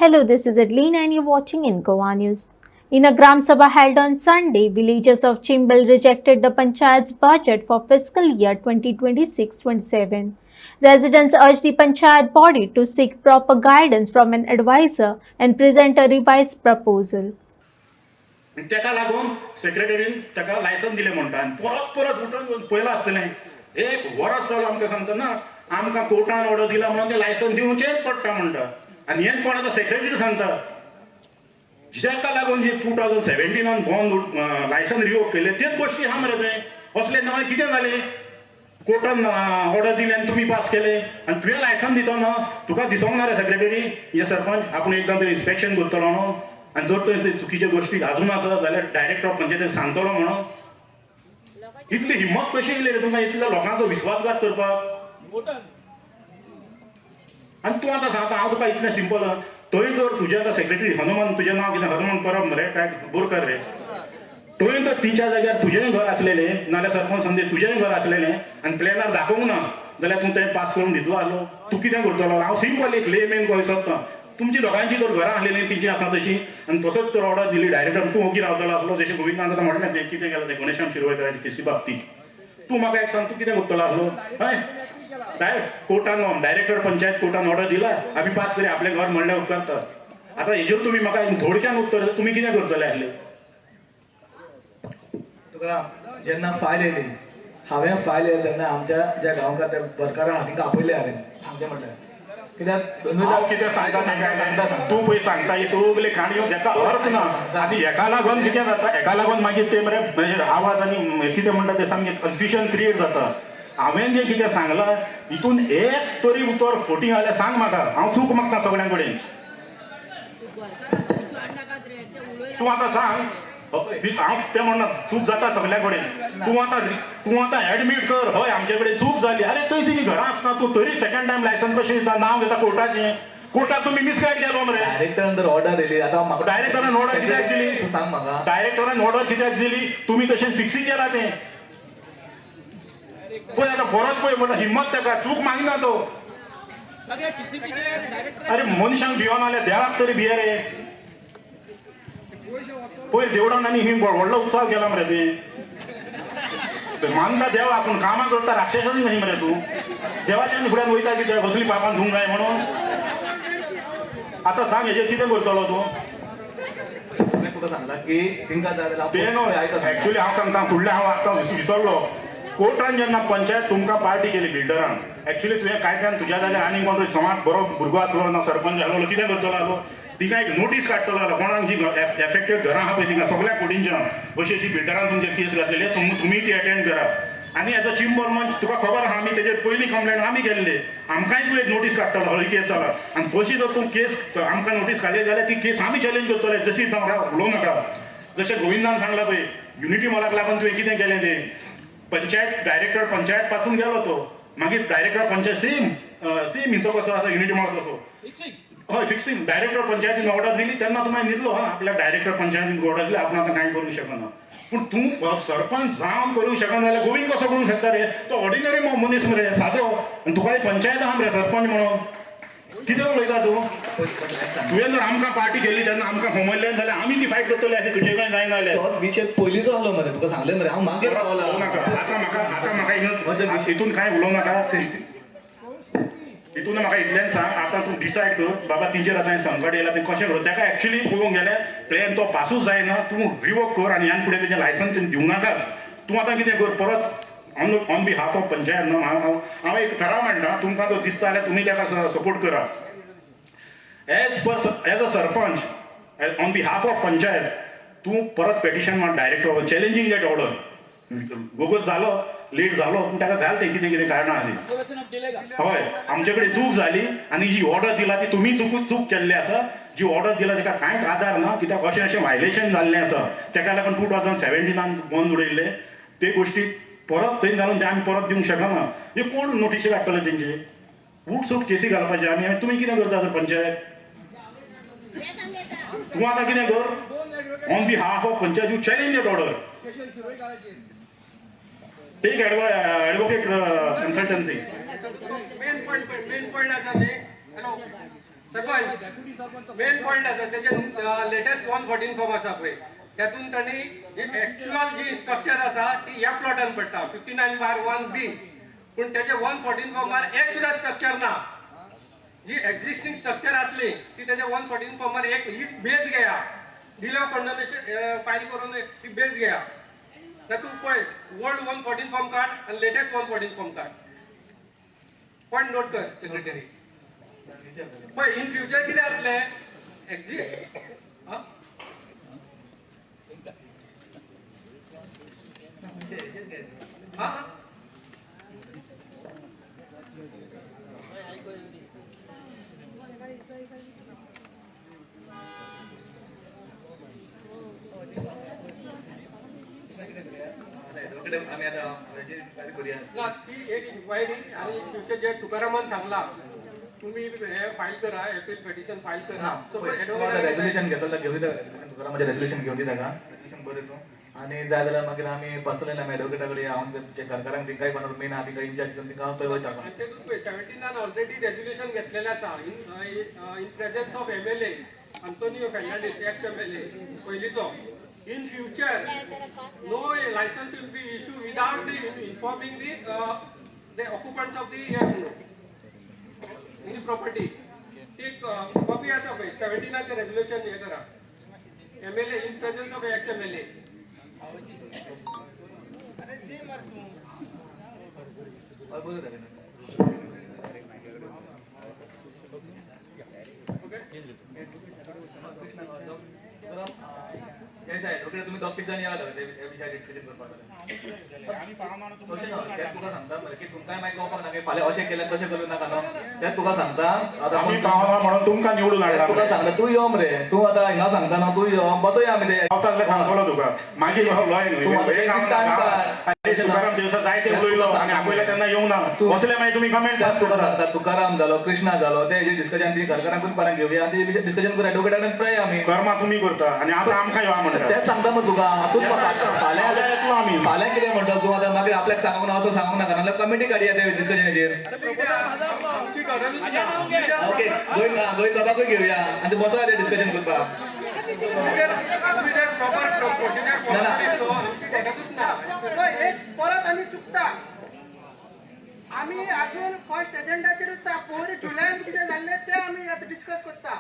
Hello, this is Adeline and you're watching Incoa News. In a Gram Sabha held on Sunday, villagers of Chimbal rejected the Panchayat's budget for fiscal year 2026-27. Residents urged the Panchayat body to seek proper guidance from an advisor and present a revised proposal. तेका लागून सेक्रेटरीन तेका licence दिले म्हणटा आनी परत परत उठून पयला आसतलें एक वर्स जालो आमकां सांगता ना आमकां कोर्टान ऑर्डर दिला म्हणून ते लायसन दिवचेंच पडटा म्हणटा आनी हें कोण आतां सेक्रेटरी सांगता जेका लागून जे 2017 बॉन्ड लायसन रिवोक केले तेच गोश्टी आहा मरे थंय असले नवे कितें जालें कोर्टान ऑर्डर दिली आनी तुमी पास केले आनी तुवें लायसन दितना तुका दिसोंक ना रे सेक्रेटरी हे सरपंच आपूण एकदां तरी इन्स्पेक्शन करतलो न्हू आणि जर तर चुकीच्या गोष्टी अजून आसत जाल्यार डायरेक्टर ऑफ पंचायतीक सांगतलो म्हणून इतली हिम्मत कशी येयली रे तुमकां इतल्या लोकांचो विश्वासघात करपाक आनी तूं आतां सांगता हांव तुका इतलें सिंपल थंय जर तुजें आतां सेक्रेटरी हनुमान तुजें नांव कितें हनुमान परब मरे काय बोरकर रे थंय जर तिच्या जाग्यार तुजेंय घर आसलेलें नाल्यार सरपंच संदेश तुजेंय घर आसलेलें आनी प्लॅनार दाखोवंक ना जाल्यार तूं तें पास करून दितलो आसलो तूं कितें करतलो हांव सिंपल एक लेमॅन गोंय सोदतां तुमची दोगांयची जर घरां आसलेलीं तिची आसा तशी आनी तसोच तर ऑर्डर दिली डायरेक्टर तूं ओगी रावतलो आसलो जशें गोविंदान आतां म्हटलें तें कितें केलें तें गणेशाम शिरवयकराची केसी बाबतींत तूं म्हाका एक सांग तूं कितें करतलो आसलो हय डायरेक्ट कोर्टान डायरेक्टर पंचायत कोर्टान ऑर्डर दिला आमी पास करी आपलें घर म्हणल्यार उपकारता आतां हेजेर तुमी म्हाका थोडक्यान उत्तर तुमी कितें करतले आसले तुका जेन्ना फायल येयली हांवें फायल येयली तेन्ना आमच्या ज्या गांवकार त्या बरकारां हातीक आपयले हांवें सांगचें म्हटल्यार कित्याक हांव कितें सांगता तूं पळय सांगता ही सगळी काणयो जेका अर्थ ना आनी हेका लागून कितें जाता हेका लागून मागीर ते मरे आवाज आनी कितें म्हणटा तें सामकें कन्फ्युजन क्रिएट जाता हांवें जें कितें सांगलां हितून एक तरी उतर फोटी जाल्यार सांग म्हाका हांव चूक मागता सगळ्यां कडेन तूं आतां सांग हांव तें म्हणना चूक जाता सगळ्या कडेन तूं आतां एडमीट कर हय आमचे कडेन चूक जाली अरे थंय तिची घरां आसना तूं तरी सेकंड टायम लायसन कशें दिता नांव घेता कोर्टाचें कोर्टाक तुमी मिसगायड केलो मरे डायरेक्टरान जर ऑर्डर दिली आतां म्हाका डायरेक्टरान ऑर्डर कित्याक दिली सांग म्हाका डायरेक्टरान ऑर्डर कित्याक दिली तुमी तशें फिक्सी केला तें पळय आतां परत पळय म्हणटा हिम्मत तेका चूक मागना तो अरे मनशांक भिवोन आल्या देवाक तरी भिये रे पयर देवडान आनी ही व्हडलो उत्सव केला मरे ते मानता देव आपूण कामां करता राक्षसच न्ही मरे तूं देवाच्या आनी फुड्यान वयता कितें कसली पापान धूंक जाय म्हणून आतां सांग हेजेर कितें करतलो तूं हांवें तुका सांगलां की तिंका जाय जाल्यार तें न्हू एक्चुली हांव सांगता फुडलें हांव आतां विसरलो कोर्टान जेन्ना पंचायत तुमकां पार्टी केली बिल्डरान एक्चुली तुवें कायद्यान तुज्या जाग्यार आनी कोण समाज बरो भुरगो आसलो ना सरपंच आसलो कितें करतलो आसलो तिका एक नोटीस काडटलो जाल्यार कोणाक जी एफेक्टेड घरां आहा पळय तिका सगळ्या कोडींच्या अशी अशी बिल्डरान तुमचे केस घातलेले तुमी ती अटेंड करा आनी एज अ चिंबर मंच तुका खबर आहा आमी तेजेर पयलीं कंप्लेंट आमी केल्ले आमकांय तूं एक नोटीस काडटलो हय केस जाला आनी तशी जर तूं केस आमकां नोटीस काडली जाल्यार ती केस आमी चॅलेंज करतले जशी उलोवं नाका जशें गोविंदान सांगलां पळय युनिटी मॉलाक लागून तुवें कितें केलें तें पंचायत डायरेक्टर पंचायत पासून गेलो तो मागीर डायरेक्टर पंचायत सेम हिंचो कसो आसा युनिटी मॉल कसो हय फिक्सिंग डायरेक्टर पंचायतीन ऑर्डर दिली तेन्ना तुमी न्हिदलो हा आपल्या डायरेक्टर पंचायतीन ऑर्डर दिली आपण आतां कांय करूंक शकना पूण तूं सरपंच जावन करूंक शकना जाल्यार गोविंद कसो करूंक शकता रे तो ऑर्डिनरी मनीस मरे सादो आनी तुका पंचायत आहा मरे सरपंच म्हणून कितें उलयता तूं तुवें जर आमकां पार्टी केली तेन्ना आमकां होमयल्ल्यान जाल्यार आमी ती फायट करतले अशें तुजे कडेन जायना जाल्यार तोच विशय पयलींचो आहलो मरे तुका सांगलें मरे हांव मागीर पावला आतां म्हाका हितून कांय उलोवं नाका हितून म्हाका इतल्यान सांग आतां तूं डिसायड कर बाबा तिचेर आतां संकट येयला तें कशें कर तेका एक्चुली पळोवंक गेल्यार प्लॅन तो पासूच जायना तूं रिवोक कर आनी ह्यान फुडें तेजें लायसन दिवं नाकाच तूं आतां कितें कर परत ऑन बिहाफ ऑफ पंचायत न्हू हांव एक ठराव मांडटा तुमकां जर दिसता जाल्यार तुमी तेका सपोर्ट करा as a sarpanch on behalf of panchayat तूं परत पेटिशन मार director challenging that order bogus जालो लेट जालो पूण ताका घाल तें कितें कितें कारणां आसली हय आमचे कडेन चूक जाली आनी जी ऑर्डर दिला ती तुमी चूक केल्ली आसा जी ऑर्डर दिला ताका कांयच आधार ना कित्याक अशें अशें वायलेशन जाल्लें आसा ताका लागून 2017 बंद उडयल्ले ते गोश्टी परत थंय घालून ते आमी परत दिवंक शकना हे कोण नोटीशी काडटले तेंचे उठ सूट केसी घालपाचे आमी तुमी कितें करता तर पंचायत तूं आतां कितें कर on behalf of panchayat you challenge that order take advocate consultancy sarpanch main point आसा त्याचे लेटेस्ट 114 फॉर्म आसा पळय त्यातून त्यांनी जी ऍक्च्युअल जी स्ट्रक्चर आसा ती ह्या प्लॉटान पडटा 59/1B पण त्याचे 114 फॉर्मार एक सुद्धा स्ट्रक्चर ना जी एक्झिस्टिंग स्ट्रक्चर असली ती त्याच्या 114 फॉर्मार एक ही बेस घेया दिलो कंडोनेशन फाईल करून ती बेस घेया तातूंत पळय ओल्ड 114 फॉर्म काढ आणि लेटेस्ट 114 फॉर्म काढ पॉइंट नोट कर सेक्रेटरी पण इन फ्युचर कितें जातलें एक्झिस्ट आम्ही आता तयारी करूया ना ती एक इन्क्वायरी आणि फ्युचर जे तुकारामान सांगला तुम्ही हे फाईल करा अपील पिटिशन फाईल करा रेझोल्युशन घेतला घेऊन तुकाराम माझे रेझोल्युशन घेऊन दिता रेझोल्युशन बरयतो आणि जाय जाल्यार मागीर आमी पर्सनली आमी एडवोकेटा कडेन हांव जे सरकारांक काय बनवलं मेन आमी काही इंचार्ज घेऊन तिका थंय वयता आणि ते तुम्ही 17 ऑलरेडी रेझोल्युशन घेतलेले आसा in presence of MLA Antonio Fernandez ex-MLA पहिलीचो in future no license will be issued without informing the occupants of the property ती कॉपी आसा पळय 17 चे रेझोल्युशन हे करा MLA in presence of ex-MLA तुम्ही दोग तीग जाण या विशयार डिस्कशन करपाक तुका सांगता की तुमकां मागीर कळपाक ना फाल्यां अशें केलें तशें करूं नाका न्हू तें तुका सांगता आम्ही पावना म्हणून तुमकां निवडून हाडला तुका सांगता तूं यो मरे तूं आतां हिंगा सांगता न्हू तूं यो बसोया आमी ते सांगतलो तुका मागीर लॉय तुकाराम दिवसा जाय ते उलयलो आणि आपयले तेन्ना येवंक ना बसले मागीर तुमी कमेंट तुका सांगता तुकाराम जालो कृष्णा जालो ते डिस्कशन ती घरकारांकूच पाडाक घेवया आनी ती डिस्कशन करून एडवोकेटान फ्राय आमी कर्मा तुमी करता आणि आता आमकां येवा म्हणटा तेच सांगता मग तुका तूं फाल्यां येतलो आमी फाल्यां कितें म्हणटा तूं आतां मागीर आपल्याक सांगूंक ना असो सांगूंक नाका नाल्यार कमिटी काडया ते डिस्कशनाचेर आमची गरज ओके गोंय बाबाकूय घेवया आनी ते बसोया ते डिस्कशन करपाक परत आम्ही चुकता आम्ही अजून फर्स्ट एजेंडाचेर पयर जुलयान कितें जाल्लें तें आमी आतां डिस्कस करता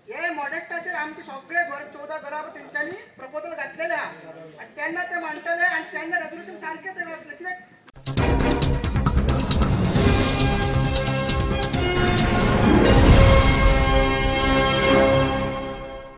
हे मॉडेक्टाचेर आमचे सगळे घर 14 घरां तेंच्यांनी प्रपोजल घातलेले आहा आनी तेन्ना ते मांडटले आनी तेन्ना रेजोल्युशन